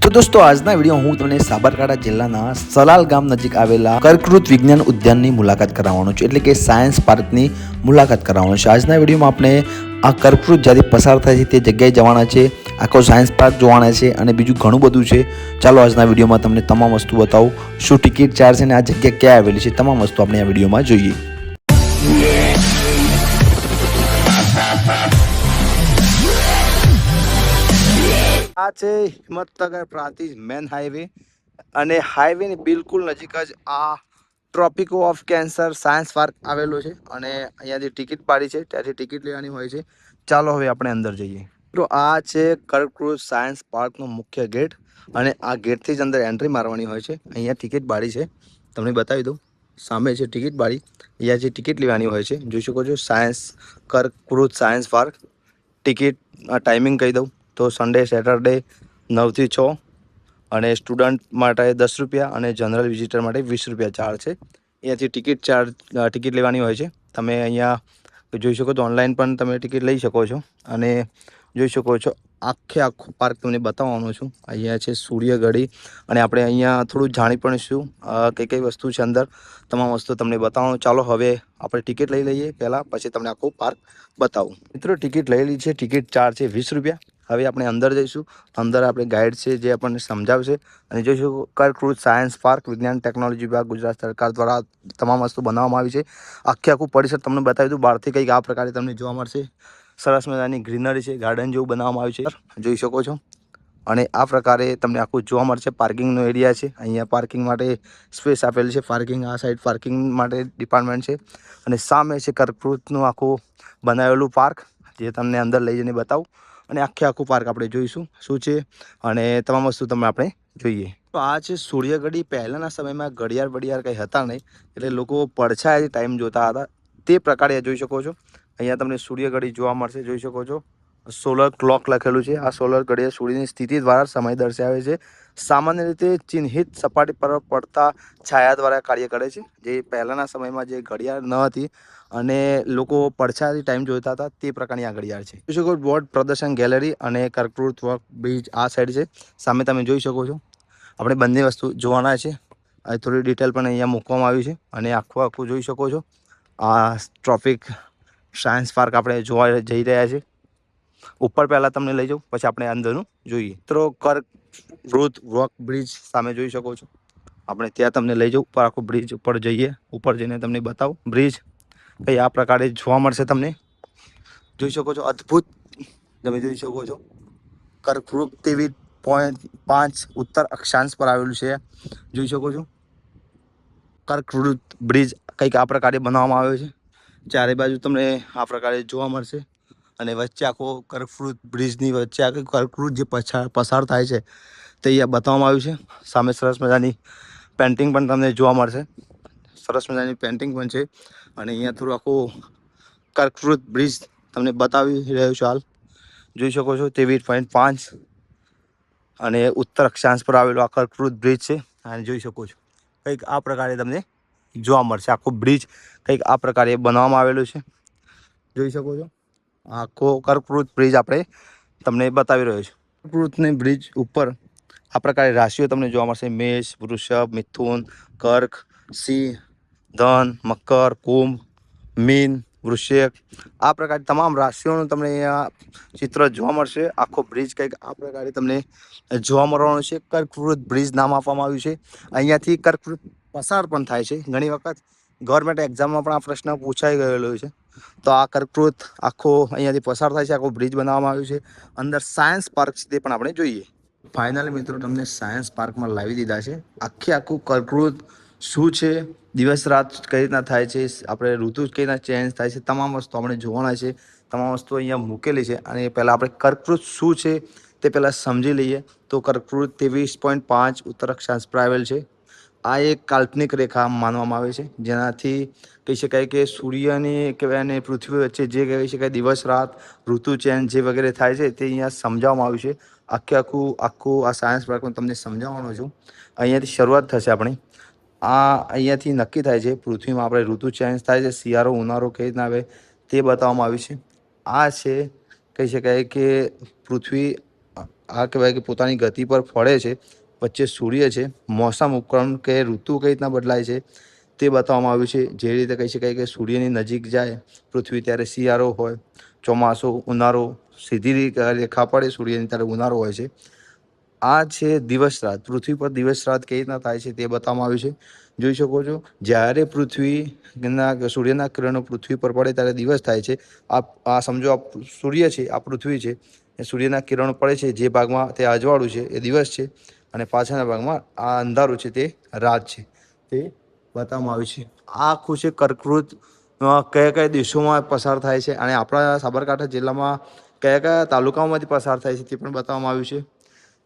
તો દોસ્તો આજના વિડીયો હું તમને સાબરકાંઠા જિલ્લાના સલાલ ગામ નજીક આવેલા કર્કવૃત વિજ્ઞાન ઉદ્યાનની મુલાકાત કરાવવાનો છું, એટલે કે સાયન્સ પાર્કની મુલાકાત કરાવવાનો છે। આજના વિડીયોમાં આપણે આ કર્કવૃત જ્યાંથી પસાર થાય છે તે જગ્યાએ જવાના છે, આખો સાયન્સ પાર્ક જોવાના છે અને બીજું ઘણું બધું છે। ચાલો આજના વિડીયોમાં તમને તમામ વસ્તુ બતાવું, શું ટિકિટ ચાર્જ છે અને આ જગ્યા ક્યાં આવેલી છે, તમામ વસ્તુ આપણે આ વિડીયોમાં જોઈએ। આ છે હિંમતનગર પ્રાંતિજ મેન હાઈવે અને હાઈવેની બિલકુલ નજીક જ આ ટ્રોપિકો ઓફ કેન્સર સાયન્સ પાર્ક આવેલો છે અને અહીંયાથી ટિકિટ પાડી છે, ત્યાંથી ટિકિટ લેવાની હોય છે। ચાલો હવે આપણે અંદર જઈએ। તો આ છે કર્કવૃત સાયન્સ પાર્કનો મુખ્ય ગેટ અને આ ગેટથી જ અંદર એન્ટ્રી મારવાની હોય છે। અહીંયા ટિકિટ બારી છે, તમને બતાવી દઉં, સામે છે ટિકિટ બારી, અહીંયાથી ટિકિટ લેવાની હોય છે। જોઈ શકો છો સાયન્સ કર્કવૃત સાયન્સ પાર્ક। ટિકિટ ટાઈમિંગ કહી દઉં તો સન્ડે સેટરડે 9 થી 6 અને સ્ટુડન્ટ માટે 10 રૂપિયા અને જનરલ વિઝિટર માટે 20 રૂપિયા ચાર્જ છે। અહીંયાથી ટિકિટ લેવાની હોય છે। તમે અહીંયા જોઈ શકો તો ઓનલાઈન પણ તમે ટિકિટ લઈ શકો છો અને જોઈ શકો છો આખું પાર્ક તમને બતાવવાનું છું। અહીંયા છે સૂર્યગઢી અને આપણે અહીંયા થોડું જાણી પણ શું કઈ વસ્તુ છે અંદર, તમામ વસ્તુ તમને બતાવવાનું। ચાલો હવે આપણે ટિકિટ લઈ લઈએ પહેલાં, પછી તમને આખું પાર્ક બતાવું। મિત્રો ટિકિટ લઈ છે, ટિકિટ ચાર્જ છે 20 રૂપિયા। હવે આપણે અંદર જઈશું, અંદર આપણે ગાઈડ છે જે આપણને સમજાવશે અને જોઈશું કર્કવૃત સાયન્સ પાર્ક વિજ્ઞાન ટેકનોલોજી વિભાગ ગુજરાત સરકાર દ્વારા તમામ વસ્તુ બનાવવામાં આવી છે। આખું પરિસર તમને બતાવી દઉં, બહારથી કંઈક આ પ્રકારે તમને જોવા મળશે। સરસ મજાની ગ્રીનરી છે, ગાર્ડન જેવું બનાવવામાં આવ્યું છે, જોઈ શકો છો અને આ પ્રકારે તમને આખું જોવા મળશે। પાર્કિંગનો એરિયા છે, અહીંયા પાર્કિંગ માટે સ્પેસ આપેલી છે, પાર્કિંગ આ સાઈડ પાર્કિંગ માટે ડિપાર્ટમેન્ટ છે અને સામે છે કર્કવૃતનું આખું બનાવેલું પાર્ક જે તમને અંદર લઈ જઈને બતાવું અને આખું પાર્ક આપણે જોઈશું શું છે અને તમામ વસ્તુ તમે આપણે જોઈએ। તો આ છે સૂર્યગઢી। પહેલાંના સમયમાં ઘડિયાળ બડિયાળ કંઈ હતા નહીં, એટલે લોકો પડછાયાથી ટાઈમ જોતા હતા, તે પ્રકારે જોઈ શકો છો। અહીંયા તમને સૂર્યગઢી જોવા મળશે, જોઈ શકો છો સોલર ક્લોક લખેલું છે। આ સોલર ઘડિયાળ સૂર્યની સ્થિતિ દ્વારા સમય દર્શાવે છે। સામાન્ય રીતે ચિહ્નિત સપાટી પર પડતા છાયા દ્વારા કાર્ય કરે છે। જે પહેલાંના સમયમાં જે ઘડિયાળ ન હતી અને લોકો પડછાયાથી ટાઈમ જોતા હતા, તે પ્રકારની આ ઘડિયાળ છે। જોઈ શકો બોર્ડ પ્રદર્શન ગેલેરી અને કર્કવૃત વર્ક બ્રિજ આ સાઈડ છે, સામે તમે જોઈ શકો છો। આપણે બંને વસ્તુ જોવાના છે, થોડી ડિટેલ પણ અહીંયા મૂકવામાં આવી છે અને આખું જોઈ શકો છો। આ ટ્રોપિક સાયન્સ પાર્ક આપણે જોવા જઈ રહ્યા છીએ। ઉપર પહેલાં તમને લઈ જાઉં, પછી આપણે અંદરનું જોઈએ। તો કર્કવૃત વર્ક બ્રિજ સામે જોઈ શકો છો, આપણે ત્યાં તમને લઈ જાઉં ઉપર, આખું બ્રિજ ઉપર જઈએ, ઉપર જઈને તમને બતાવું બ્રિજ કંઈ આ પ્રકારે જોવા મળશે। તમને જોઈ શકો છો અદ્ભુત, તમે જોઈ શકો છો કર્કવૃત TV 5 ઉત્તર અક્ષાંશ પર આવેલું છે, જોઈ શકો છો। કર્કવૃત બ્રિજ કંઈક આ પ્રકારે બનાવવામાં આવ્યો છે, ચારે બાજુ તમને આ પ્રકારે જોવા મળશે અને વચ્ચે આખો કર્કવૃત બ્રિજની વચ્ચે આખું કર્કવૃત જે પસાર થાય છે તે અહીંયા બતાવવામાં આવ્યું છે। સામે સરસ મજાની પેન્ટિંગ પણ તમને જોવા મળશે, સરસ મજાની પેન્ટિંગ પણ છે અને અહીંયા થોડું આખું કર્કવૃત બ્રિજ તમને બતાવી રહ્યો છું હાલ, જોઈ શકો છો। 23.5 અને ઉત્તર અક્ષાંશ પર આવેલો આ કર્કવૃત બ્રિજ છે અને જોઈ શકો છો કંઈક આ પ્રકારે તમને જોવા મળશે। આખું બ્રિજ કંઈક આ પ્રકારે બનાવવામાં આવેલું છે, જોઈ શકો છો। આખો કર્કવૃત બ્રિજ આપણે તમને બતાવી રહ્યો છું। કર્કવૃતની બ્રિજ ઉપર આ પ્રકારે રાશિઓ તમને જોવા મળશે, મેષ, વૃષભ, મિથુન, કર્ક, સિંહ, ધન, મકર, કુંભ, મીન, વૃશ્ચિક, આ પ્રકારે તમામ રાશિઓનું તમને અહીંયા ચિત્ર જોવા મળશે। આખો બ્રિજ કંઈક આ પ્રકારે તમને જોવા મળવાનો છે। કર્કવૃત બ્રિજ નામ આપવામાં આવ્યું છે। અહીંયાથી કર્કવૃત પસાર પણ થાય છે, ઘણી વખત ગવર્મેન્ટ એક્ઝામમાં પણ આ પ્રશ્ન પૂછાઈ ગયેલો છે। તો આ કર્કવૃત આખો અહીંયાથી પસાર થાય છે, આખો બ્રિજ બનાવવામાં આવ્યું છે। અંદર સાયન્સ પાર્ક છે તે પણ આપણે જોઈએ। ફાઇનલી મિત્રો તમને સાયન્સ પાર્કમાં લાવી દીધા છે। આખું કર્કવૃત શું છે, દિવસ રાત કઈ રીતના થાય છે, આપણે ઋતુ કઈ રીતના ચેન્જ થાય છે, તમામ વસ્તુ આપણે જોવાના છે। તમામ વસ્તુ અહીંયા મૂકેલી છે અને પહેલાં આપણે કર્કવૃત શું છે તે પહેલાં સમજી લઈએ। તો કર્કવૃત 23.5 ઉત્તર અક્ષાંશ પર આવેલ છે। આ એક કાલ્પનિક રેખા માનવામાં આવે છે, જેનાથી કહી શકાય કે સૂર્યની કહેવાય અને પૃથ્વી વચ્ચે જે કહી શકાય દિવસ રાત ઋતુ ચેન્જ જે વગેરે થાય છે તે અહીંયા સમજાવવામાં આવ્યું છે। આખું આ સાયન્સ પાર્કમાં તમને સમજાવવાનો છું। અહીંયાથી શરૂઆત થશે આપણી, અહીંયાથી નક્કી થાય છે પૃથ્વીમાં આપણે ઋતુ ચેન્જ થાય છે, શિયાળો ઉનાળો કઈ રીતના આવે તે બતાવવામાં આવ્યું છે। આ છે કહી શકાય કે પૃથ્વી આ કહેવાય કે પોતાની ગતિ પર ફરે છે. વચ્ચે સૂર્ય છે, મોસમ ઉપકરણ કે ઋતુ કઈ રીતના બદલાય છે તે બતાવવામાં આવ્યું છે. જે રીતે કહી શકાય કે સૂર્યની નજીક જાય પૃથ્વી ત્યારે શિયાળો હોય, ચોમાસું, ઉનાળો, સીધી રેખા પડે સૂર્યની ત્યારે ઉનાળો હોય છે. આ છે દિવસ રાત. પૃથ્વી પર દિવસ રાત કેવી રીતના થાય છે તે બતાવવામાં આવ્યું છે. જોઈ શકો છો જ્યારે સૂર્યના કિરણો પૃથ્વી પર પડે ત્યારે દિવસ થાય છે. આ સમજો આ સૂર્ય છે, આ પૃથ્વી છે, એ સૂર્યના કિરણો પડે છે જે ભાગમાં તે અજવાળું છે એ દિવસ છે અને પાછળના ભાગમાં આ અંધારું છે તે રાત છે, તે બતાવવામાં આવ્યું છે. આ આખું છે કર્કવૃત કયા કયા દેશોમાં પસાર થાય છે અને આપણા સાબરકાંઠા જિલ્લામાં કયા કયા તાલુકાઓમાંથી પસાર થાય છે તે પણ બતાવવામાં આવ્યું છે.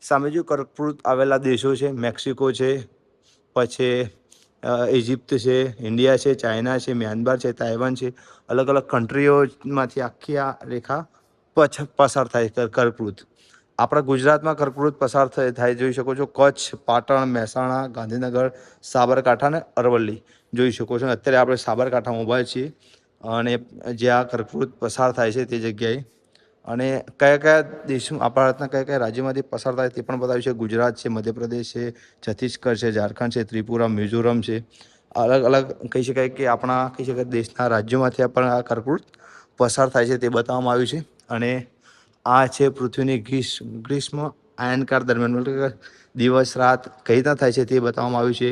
સામે જો કર્કવૃત આવેલા દેશો છે, મેક્સિકો છે, પછી ઇજિપ્ત છે, ઇન્ડિયા છે, ચાઇના છે, મ્યાનમાર છે, તાઇવાન છે, અલગ અલગ કન્ટ્રીઓમાંથી આખી આ રેખા પસાર થાય કર્કવૃત. આપણા ગુજરાતમાં કર્કવૃત પસાર થાય જોઈ શકો છો. કચ્છ, પાટણ, મહેસાણા, ગાંધીનગર, સાબરકાંઠા અને અરવલ્લી જોઈ શકો છો. અત્યારે આપણે સાબરકાંઠામાં ઊભા છીએ અને જ્યાં કર્કવૃત પસાર થાય છે તે જગ્યાએ. અને કયા કયા દેશમાં ભારતના કયા કયા રાજ્યોમાંથી પસાર થાય તે પણ બતાવ્યું છે. ગુજરાત છે, મધ્યપ્રદેશ છે, છત્તીસગઢ છે, ઝારખંડ છે, ત્રિપુરા, મિઝોરમ છે. અલગ અલગ કહી શકાય કે આપણા કહી શકાય દેશના રાજ્યોમાંથી પણ આ કર્કવૃત પસાર થાય છે તે બતાવવામાં આવ્યું છે. અને આ છે પૃથ્વીની ગ્રીષ્મ અયનકાળ દરમિયાન દિવસ રાત કઈ રીતના થાય છે તે બતાવવામાં આવ્યું છે.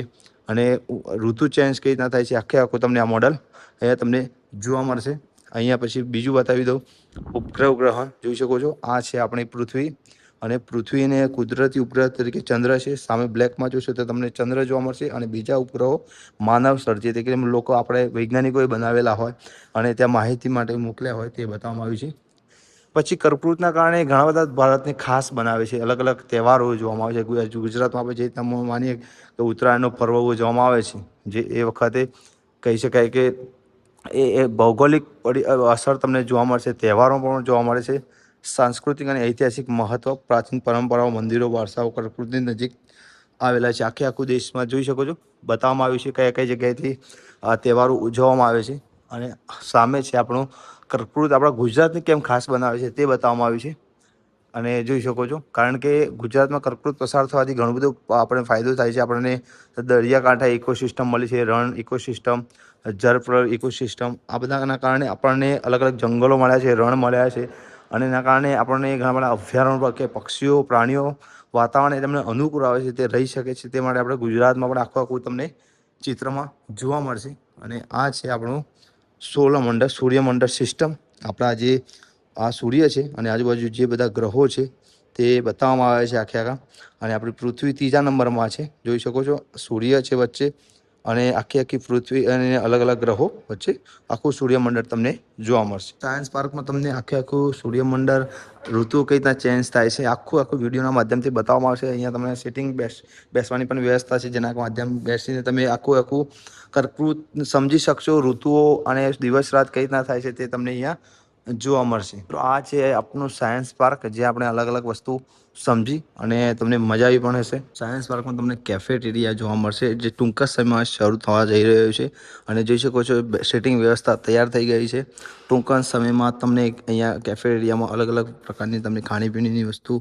અને ઋતુ ચેન્જ કઈ રીતના થાય છે આખું તમને આ મોડલ અહીંયા તમને જોવા મળશે. અહીંયા પછી બીજું બતાવી દઉં. ઉપગ્રહ જોઈ શકો છો. આ છે આપણી પૃથ્વી અને પૃથ્વીને કુદરતી ઉપગ્રહ તરીકે ચંદ્ર છે. સામે બ્લેકમાં જોશો તો તમને ચંદ્ર જોવા મળશે અને બીજા ઉપગ્રહો માનવ સર્જિત એટલે કે લોકો આપણે વૈજ્ઞાનિકોએ બનાવેલા હોય અને ત્યાં માહિતી માટે મોકલ્યા હોય તે બતાવવામાં આવ્યું છે. પછી કર્કવૃતના કારણે ઘણા બધા ભારતને ખાસ બનાવે છે. અલગ અલગ તહેવારો ઉજવવામાં આવે છે. ગુજરાતમાં આપણે જે તમે માનીએ કે ઉત્તરાયણનો પર્વ ઉજવવામાં આવે છે, જે એ વખતે કહી શકાય કે એ ભૌગોલિક અસર તમને જોવા મળશે. તહેવારો પણ જોવા મળે છે. સાંસ્કૃતિક અને ઐતિહાસિક મહત્વ, પ્રાચીન પરંપરાઓ, મંદિરો, વારસાઓ કર્કવૃતની નજીક આવેલા છે. આખું દેશમાં જોઈ શકો છો બતાવવામાં આવ્યું છે કયા કઈ જગ્યાએથી આ તહેવારો ઉજવવામાં આવે છે. અને સામે છે આપણું કર્કવૃત આપણા ગુજરાતને કેમ ખાસ બનાવે છે તે બતાવવામાં આવ્યું છે. અને જોઈ શકો છો કારણ કે ગુજરાતમાં કર્કવૃત પસાર થવાથી ઘણું બધું આપણે ફાયદો થાય છે. આપણને દરિયાકાંઠા ઇકોસિસ્ટમ મળી છે, રણ ઇકોસિસ્ટમ, જળપ્રળ ઇકોસિસ્ટમ, આ બધાના કારણે આપણને અલગ અલગ જંગલો મળ્યા છે, રણ મળ્યા છે. અને એના કારણે આપણને ઘણા બધા અભયારણ્યો કે પક્ષીઓ, પ્રાણીઓ, વાતાવરણ તમને અનુકૂળ આવે છે, તે રહી શકે છે. તે માટે આપણે ગુજરાતમાં પણ આખું તમને ચિત્રમાં જોવા મળશે. અને આ છે આપણું સૌરમંડળ, સૂર્યમંડળ સિસ્ટમ. આપણા જે આ સૂર્ય છે અને આજુબાજુ જે બધા ગ્રહો છે તે બતાવવામાં આવે છે આખા. અને આપણી પૃથ્વી ત્રીજા નંબરમાં છે. જોઈ શકો છો સૂર્ય છે વચ્ચે અને આખી પૃથ્વી અને અલગ અલગ ગ્રહો વચ્ચે આખું સૂર્યમંડળ તમને જોવા મળશે. સાયન્સ પાર્કમાં તમને આખું સૂર્યમંડળ, ઋતુ કઈ રીતના ચેન્જ થાય છે આખું વિડીયોના માધ્યમથી બતાવવામાં આવશે. અહીંયા તમને સિટિંગ બેસવાની પણ વ્યવસ્થા છે, જેના માધ્યમ બેસીને તમે આખું કર્કવૃત સમજી શકશો. ઋતુઓ અને દિવસ રાત કઈ રીતના થાય છે તે તમને અહીંયા જોવા મળશે. તો આ છે આપણું સાયન્સ પાર્ક, જે આપણે અલગ અલગ વસ્તુ સમજી અને તમને મજા આવી પણ હશે. સાયન્સ પાર્કમાં તમને કેફેટેરિયા જોવા મળશે, જે ટૂંક જ સમયમાં શરૂ થવા જઈ રહ્યો છે. અને જોઈ શકો છો સિટિંગ વ્યવસ્થા તૈયાર થઈ ગઈ છે. ટૂંક જ સમયમાં તમને અહીંયા કેફેટેરિયામાં અલગ અલગ પ્રકારની તમને ખાણીપીણીની વસ્તુ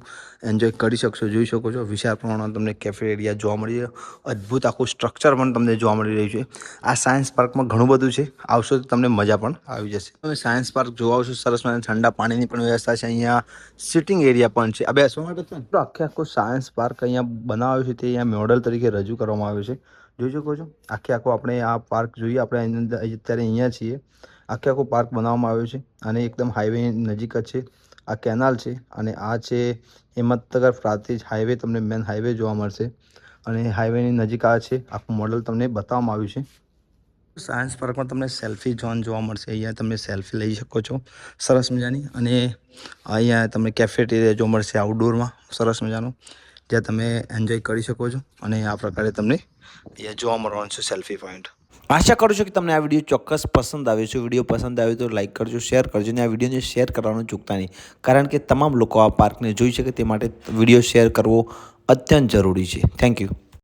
એન્જોય કરી શકશો. જોઈ શકો છો વિશાળ પ્રમાણમાં તમને કેફેટેરિયા જોવા મળી રહ્યો. અદ્ભુત આખું સ્ટ્રક્ચર પણ તમને જોવા મળી રહ્યું છે. આ સાયન્સ પાર્કમાં ઘણું બધું છે. આવશો તો તમને મજા પણ આવી જશે. તમે સાયન્સ પાર્ક જોવા આવશો, સરસ મજાના ઠંડા પાણીની પણ વ્યવસ્થા છે. અહીંયા સિટિંગ એરિયા પણ છે. આ બેસવા માટે છે. તો આખું સાયન્સ પાર્ક અહીંયા બનાવ્યું છે, તે અહીંયા મોડલ તરીકે રજૂ કરવામાં આવ્યું છે. જોઈ શકો છો આખું આપણે આ પાર્ક જોઈએ. આપણે અત્યારે અહીંયા છીએ. આખું પાર્ક બનાવવામાં આવ્યું છે અને એકદમ હાઈવે નજીક જ છે. આ કેનાલ છે અને આ છે હિંમતનગર પ્રાંતિજ હાઈવે. તમને મેન હાઈવે જોવા મળશે અને હાઈવેની નજીક આ છે. આખું મોડલ તમને બતાવવામાં આવ્યું છે. સાયન્સ પાર્કમાં તમને સેલ્ફી ઝોન જોવા મળશે. અહીંયા તમે સેલ્ફી લઈ શકો છો સરસ મજાની. અને અહીંયા તમને કેફેટેરિયા જોવા મળશે આઉટડોરમાં સરસ મજાનું, જ્યાં તમે એન્જોય કરી શકો છો. અને આ પ્રકારે તમને અહીંયા જોવા મળવાનું છે સેલ્ફી પોઈન્ટ. આશા કરું છું કે તમને આ વિડીયો ચોક્કસ પસંદ આવ્યો છે. વિડીયો પસંદ આવ્યો તો લાઇક કરજો, શેર કરજો અને આ વિડીયોને શેર કરવાનું ચૂકતા નહીં, કારણ કે તમામ લોકો આ પાર્કને જોઈ શકે તે માટે વિડીયો શેર કરવો અત્યંત જરૂરી છે. Thank you.